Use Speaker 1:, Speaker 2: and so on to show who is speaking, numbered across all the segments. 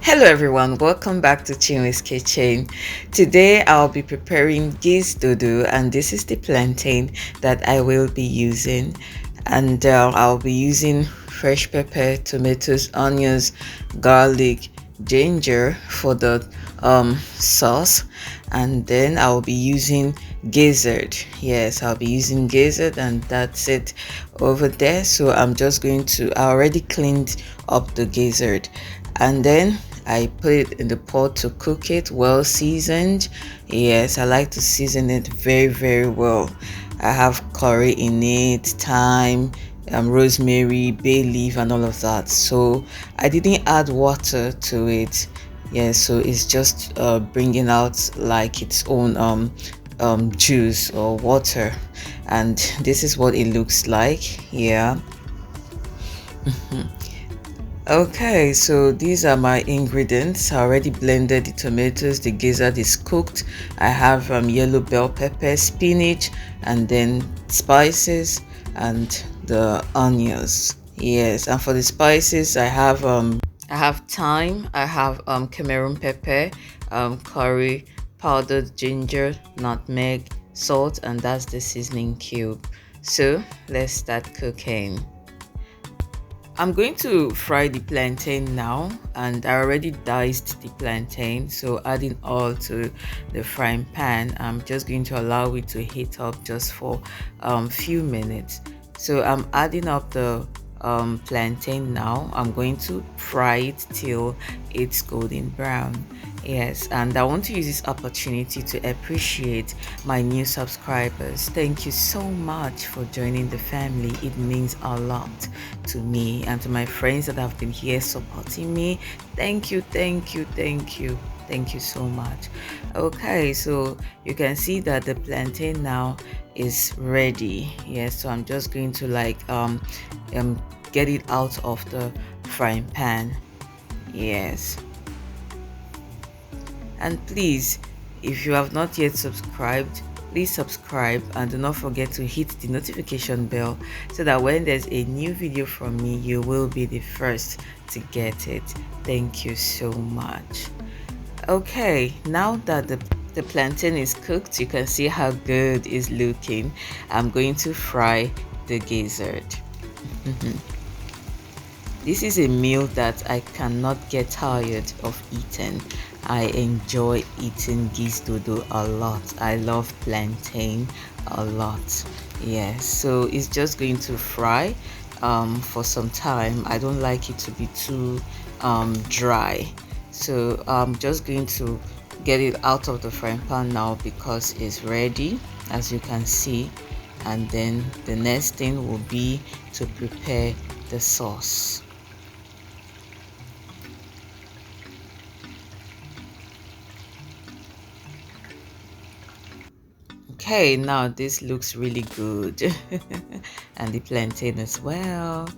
Speaker 1: Hello everyone, welcome back to Chinwe's Kitchen. Today I'll be preparing Gizdodo, and this is the plantain that I will be using. And I'll be using fresh pepper, tomatoes, onions, garlic, ginger for the sauce. And then I'll be using gizzard. Yes, I'll be using gizzard, and that's it over there. So I already cleaned up the gizzard, and then I put it in the pot to cook it, well seasoned. Yes, I like to season it very well. I have curry in it, thyme, rosemary, bay leaf, and all of that. So I didn't add water to it. Yeah, so it's just bringing out like its own juice or water, and this is what it looks like. Yeah. Okay, so these are my ingredients. I already blended the tomatoes, the gizzard is cooked. I have yellow bell pepper, spinach, and then spices and the onions. Yes, and for the spices I have thyme, I have Cameroon pepper, curry, powdered ginger, nutmeg, salt, and that's the seasoning cube. So let's start cooking. I'm going to fry the plantain now, and I already diced the plantain, so adding all to the frying pan. I'm just going to allow it to heat up just for few minutes. So I'm adding up the plantain now. I'm going to fry it till it's golden brown. Yes, and I want to use this opportunity to appreciate my new subscribers. Thank you so much for joining the family. It means a lot to me, and to my friends that have been here supporting me. Thank you, thank you, thank you. Thank you so much. Okay, so you can see that the plantain now is ready. Yes, so I'm just going to get it out of the frying pan. Yes. And please, if you have not yet subscribed, please subscribe, and do not forget to hit the notification bell so that when there's a new video from me, you will be the first to get it. Thank you so much. Okay, now that the plantain is cooked, you can see how good it's looking. I'm going to fry the gizzard. This is a meal that I cannot get tired of eating. I enjoy eating Gizdodo a lot. I love plantain a lot. Yes, so it's just going to fry for some time. I don't like it to be too dry. So I'm just going to get it out of the frying pan now because it's ready, as you can see. And then the next thing will be to prepare the sauce. Okay, now this looks really good. And the plantain as well.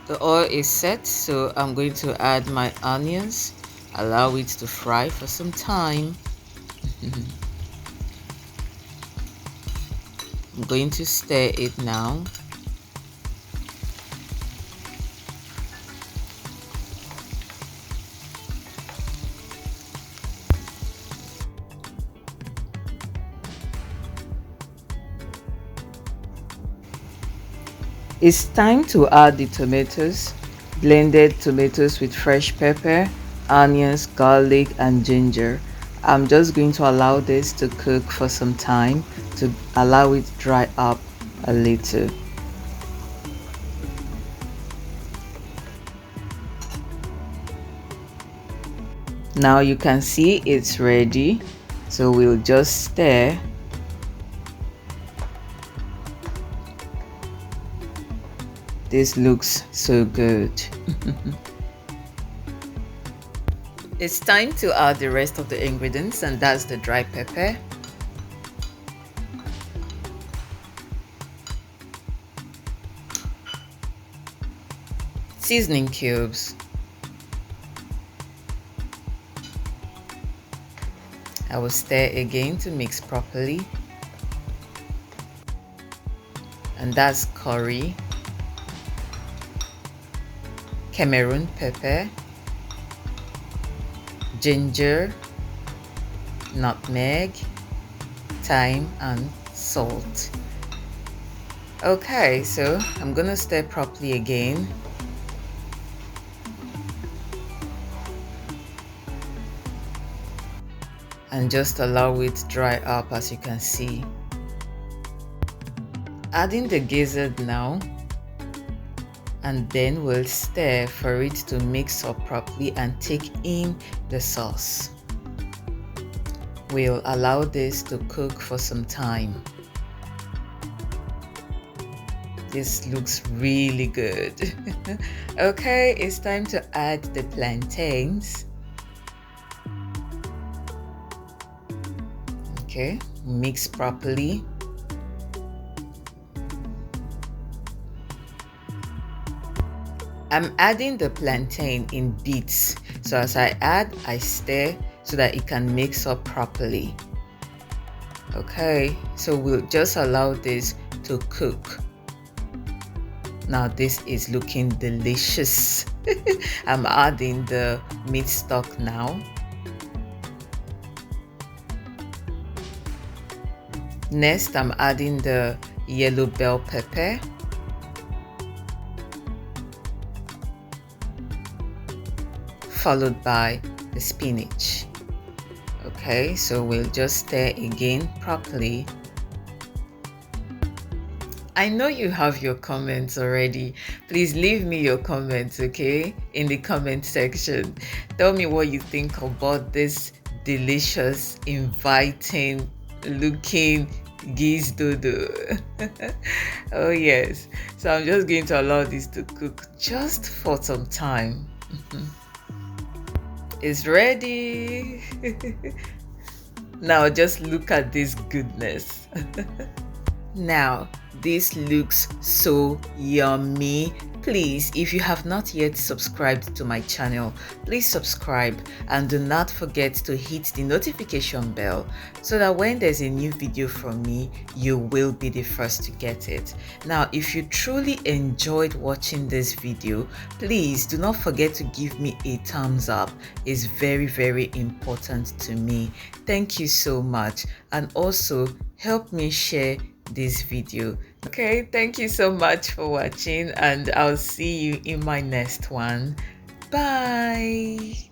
Speaker 1: The oil is set, so I'm going to add my onions, allow it to fry for some time. I'm going to stir it now. It's time to add the tomatoes, blended tomatoes with fresh pepper, onions, garlic, and ginger. I'm just going to allow this to cook for some time to allow it to dry up a little. Now you can see it's ready, so we'll just stir. This looks so good. It's time to add the rest of the ingredients, and that's the dry pepper, seasoning cubes, I will stir again to mix properly, and that's curry, Cameroon pepper, ginger, nutmeg, thyme, and salt. Okay, so I'm gonna stir properly again. And just allow it to dry up, as you can see. Adding the gizzard now, and then we'll stir for it to mix up properly and take in the sauce. We'll allow this to cook for some time. This looks really good. Okay, it's time to add the plantains. Okay, mix properly. I'm adding the plantain in bits, so as I add, I stir so that it can mix up properly. Okay, so we'll just allow this to cook. Now this is looking delicious. I'm adding the meat stock now. Next, I'm adding the yellow bell pepper. Followed by the spinach. Okay, so we'll just stir again properly. I know you have your comments already. Please leave me your comments, okay, in the comment section. Tell me what you think about this delicious, inviting looking Gizdodo. Oh yes, so I'm just going to allow this to cook just for some time. It's ready. Now just look at this goodness. Now this looks so yummy. Please, if you have not yet subscribed to my channel, please subscribe and do not forget to hit the notification bell so that when there's a new video from me, you will be the first to get it. Now, if you truly enjoyed watching this video, please do not forget to give me a thumbs up. It's very, very important to me. Thank you so much, and also help me share this video. Okay, thank you so much for watching, and I'll see you in my next one. Bye.